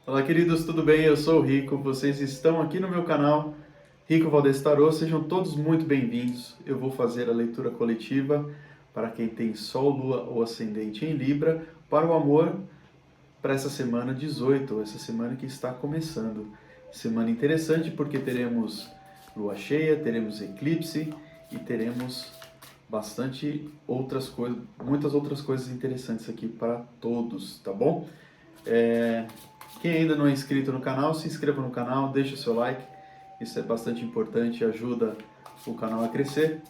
Olá, queridos, tudo bem? Eu sou o Rico, vocês estão aqui no meu canal Rico Valdez Tarô, sejam todos muito bem-vindos. Eu vou fazer a leitura coletiva para quem tem Sol, Lua ou Ascendente em Libra, para o amor, para essa semana 18, essa semana que está começando. Semana interessante porque teremos Lua cheia, teremos eclipse e teremos bastante outras coisas, muitas outras coisas interessantes aqui para todos, tá bom? É, Quem ainda não é inscrito no canal, se inscreva no canal, deixe o seu like, isso é bastante importante e ajuda o canal a crescer.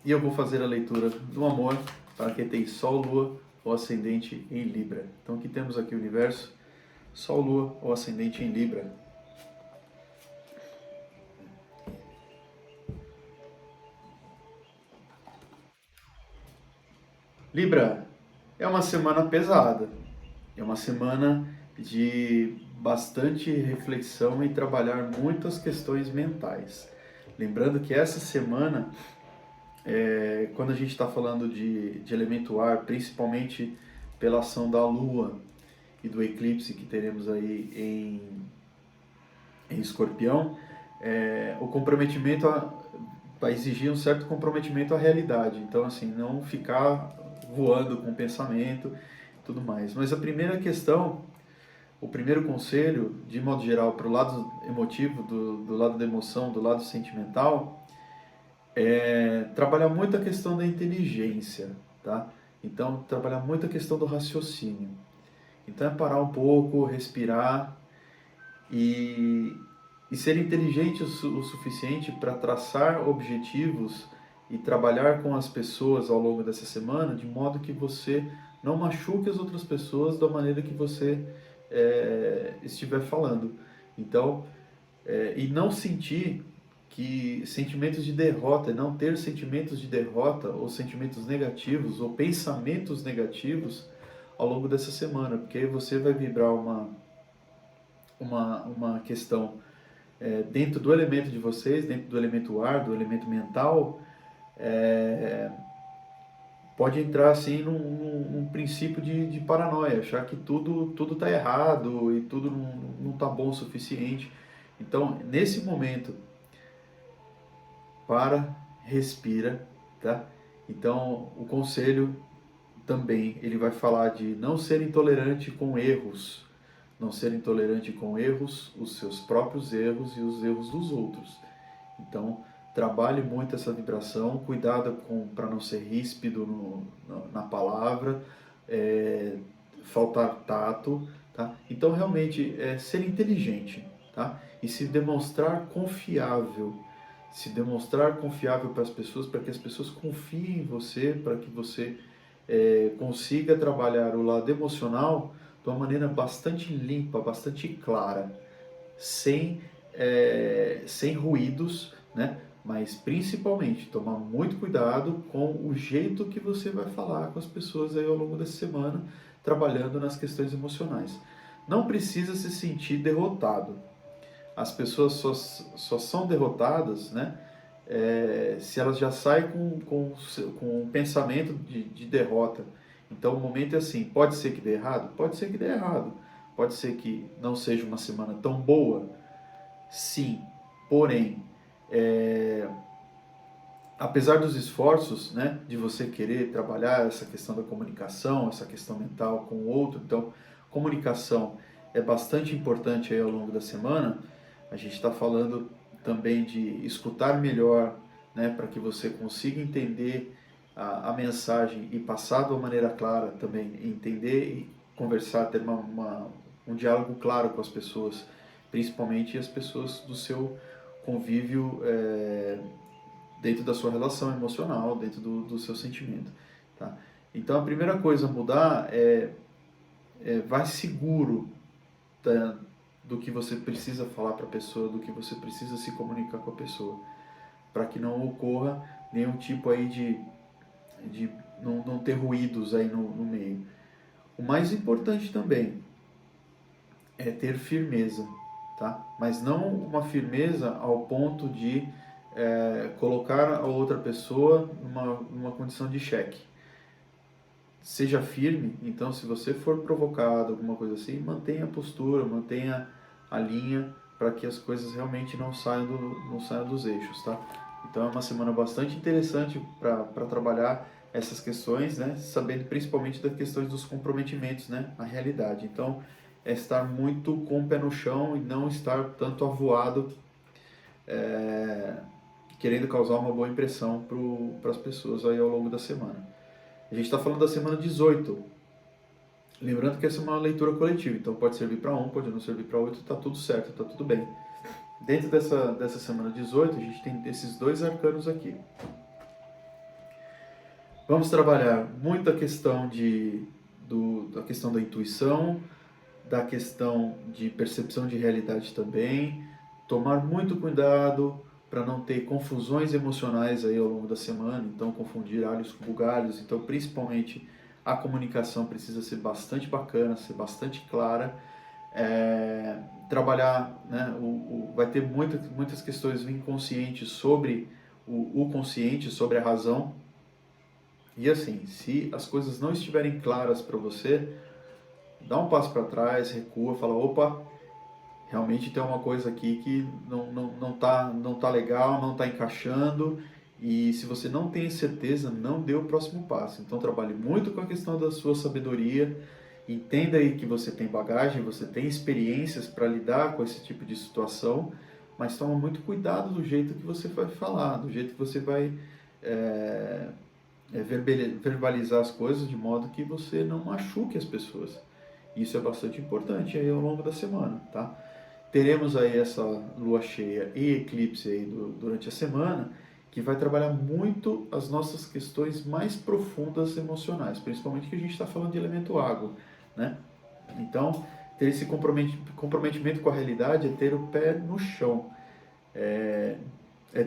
E eu vou fazer a leitura do amor para quem tem Sol, Lua ou Ascendente em Libra. Então aqui temos aqui o universo, Sol, Lua ou Ascendente em Libra. Libra, é uma semana pesada, é uma semana de bastante reflexão e trabalhar muitas questões mentais. Lembrando que essa semana, quando a gente está falando de elemento ar, principalmente pela ação da Lua e do eclipse que teremos aí em Escorpião, o comprometimento vai exigir um certo comprometimento à realidade. Então, assim, não ficar voando com o pensamento e tudo mais. Mas a primeira questão, o primeiro conselho, de modo geral, para o lado emotivo, do lado da emoção, do lado sentimental, é trabalhar muito a questão da inteligência, tá? Então, trabalhar muito a questão do raciocínio. Então, é parar um pouco, respirar e, e ser inteligente o suficiente para traçar objetivos e trabalhar com as pessoas ao longo dessa semana de modo que você não machuque as outras pessoas da maneira que você estiver falando. Então, e não sentir que sentimentos de derrota, não ter sentimentos de derrota ou sentimentos negativos ou pensamentos negativos ao longo dessa semana, porque aí você vai vibrar uma questão dentro do elemento de vocês, dentro do elemento ar, do elemento mental, é, pode entrar assim num princípio de paranoia, achar que tudo está errado e tudo não está bom o suficiente. Então, nesse momento, para, respira, tá? Então, o conselho também, ele vai falar de não ser intolerante com erros, não ser intolerante com erros, os seus próprios erros e os erros dos outros. Então, trabalhe muito essa vibração, cuidado para não ser ríspido na palavra, é, faltar tato, tá? Então, realmente, ser inteligente, tá? E se demonstrar confiável para as pessoas, para que as pessoas confiem em você, para que você consiga trabalhar o lado emocional de uma maneira bastante limpa, bastante clara, sem ruídos, né? Mas principalmente tomar muito cuidado com o jeito que você vai falar com as pessoas aí ao longo dessa semana, trabalhando nas questões emocionais. Não precisa se sentir derrotado. As pessoas só são derrotadas, né? Se elas já saem com um pensamento de derrota. Então o momento é assim, pode ser que dê errado? Pode ser que dê errado. Pode ser que não seja uma semana tão boa? Sim. Porém, é, apesar dos esforços, né, de você querer trabalhar essa questão da comunicação, essa questão mental com o outro, então comunicação é bastante importante aí ao longo da semana. A gente está falando também de escutar melhor, né, para que você consiga entender a mensagem e passar de uma maneira clara também, entender e conversar, ter um diálogo claro com as pessoas, principalmente as pessoas do seu convívio dentro da sua relação emocional, dentro do seu sentimento. Tá? Então a primeira coisa a mudar vai seguro da, do que você precisa falar para a pessoa, do que você precisa se comunicar com a pessoa, para que não ocorra nenhum tipo aí de não ter ruídos aí no meio. O mais importante também é ter firmeza, tá? Mas não uma firmeza ao ponto de colocar a outra pessoa numa condição de xeque. seja firme. Então, se você for provocado, alguma coisa assim, mantenha a postura, mantenha a linha, para que as coisas realmente não saiam dos eixos, tá? Então, é uma semana bastante interessante para trabalhar essas questões, né? Sabendo principalmente das questões dos comprometimentos, né? Na realidade. Então, é estar muito com o pé no chão e não estar tanto avoado, querendo causar uma boa impressão para as pessoas aí ao longo da semana. A gente está falando da semana 18. Lembrando que essa é uma leitura coletiva, então pode servir para um, pode não servir para outro, está tudo certo, está tudo bem. Dentro dessa semana 18, a gente tem esses dois arcanos aqui. Vamos trabalhar muito a questão da questão da intuição, da questão de percepção de realidade também, tomar muito cuidado para não ter confusões emocionais aí ao longo da semana, então confundir alhos com bugalhos, então principalmente a comunicação precisa ser bastante bacana, ser bastante clara, trabalhar, né, vai ter muitas questões inconscientes sobre o consciente, sobre a razão, e assim, se as coisas não estiverem claras para você, dá um passo para trás, recua, fala, opa, realmente tem uma coisa aqui que não tá legal, não está encaixando, e se você não tem certeza, não dê o próximo passo. Então trabalhe muito com a questão da sua sabedoria, entenda aí que você tem bagagem, você tem experiências para lidar com esse tipo de situação, mas toma muito cuidado do jeito que você vai falar, do jeito que você vai verbalizar as coisas de modo que você não machuque as pessoas. Isso é bastante importante aí ao longo da semana, tá? Teremos aí essa lua cheia e eclipse aí durante a semana, que vai trabalhar muito as nossas questões mais profundas emocionais, principalmente que a gente está falando de elemento água, né? Então, ter esse comprometimento com a realidade é ter o pé no chão, é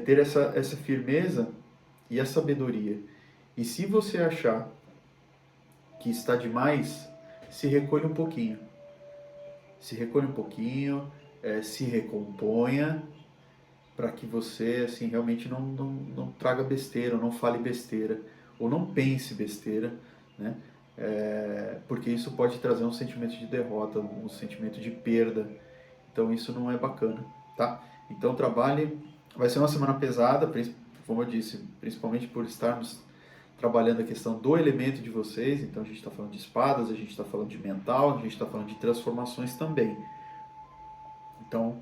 ter essa firmeza e a sabedoria. E se você achar que está demais, se recolhe um pouquinho. Se recolhe um pouquinho, se recomponha, para que você assim realmente não traga besteira, ou não fale besteira, ou não pense besteira, né? Porque isso pode trazer um sentimento de derrota, um sentimento de perda. Então isso não é bacana, tá? Então trabalhe, vai ser uma semana pesada, como eu disse, principalmente por estarmos trabalhando a questão do elemento de vocês. Então a gente está falando de espadas, a gente está falando de mental, a gente está falando de transformações também. Então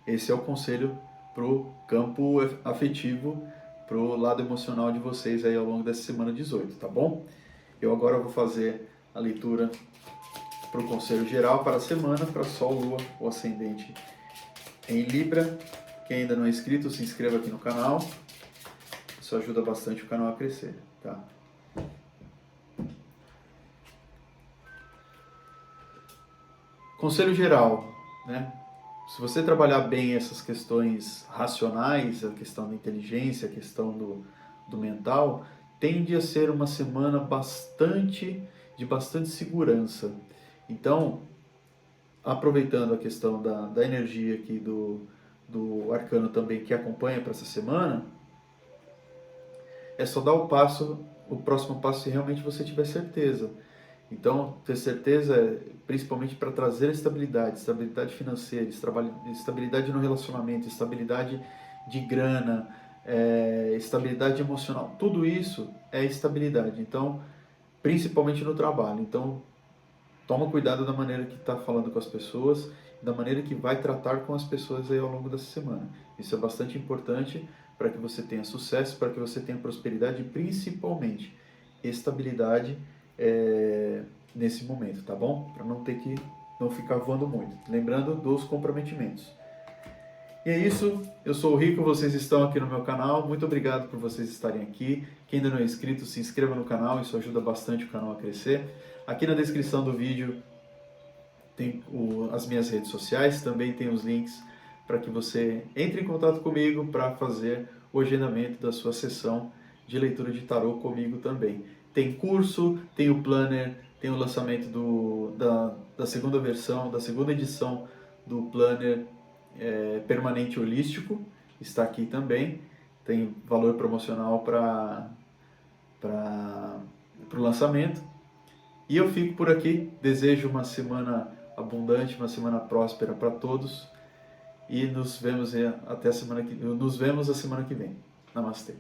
esse é o conselho pro campo afetivo, pro lado emocional de vocês aí ao longo dessa semana 18, tá bom? Eu agora vou fazer a leitura para o conselho geral para a semana, para Sol, Lua ou Ascendente em Libra. Quem ainda não é inscrito, se inscreva aqui no canal. Isso ajuda bastante o canal a crescer, tá? Conselho geral, né? Se você trabalhar bem essas questões racionais, a questão da inteligência, a questão do mental, tende a ser uma semana de bastante segurança. Então, aproveitando a questão da energia aqui do arcano também que acompanha para essa semana, é só dar o próximo passo se realmente você tiver certeza. Então, ter certeza, principalmente para trazer estabilidade financeira, estabilidade no relacionamento, estabilidade de grana, estabilidade emocional, tudo isso é estabilidade. Então, principalmente no trabalho. Então, toma cuidado da maneira que está falando com as pessoas, da maneira que vai tratar com as pessoas aí ao longo dessa semana. Isso é bastante importante para que você tenha sucesso, para que você tenha prosperidade e principalmente estabilidade nesse momento, tá bom? Para não ficar voando muito. Lembrando dos comprometimentos. E é isso, eu sou o Rico, vocês estão aqui no meu canal, muito obrigado por vocês estarem aqui. Quem ainda não é inscrito, se inscreva no canal, isso ajuda bastante o canal a crescer. Aqui na descrição do vídeo tem as minhas redes sociais, também tem os links para que você entre em contato comigo para fazer o agendamento da sua sessão de leitura de tarô comigo também. Tem curso, tem o planner, tem o lançamento da segunda versão, da segunda edição do planner permanente holístico, está aqui também. Tem valor promocional para o lançamento. E eu fico por aqui, desejo uma semana abundante, uma semana próspera para todos e nos vemos a semana que vem. Namastê.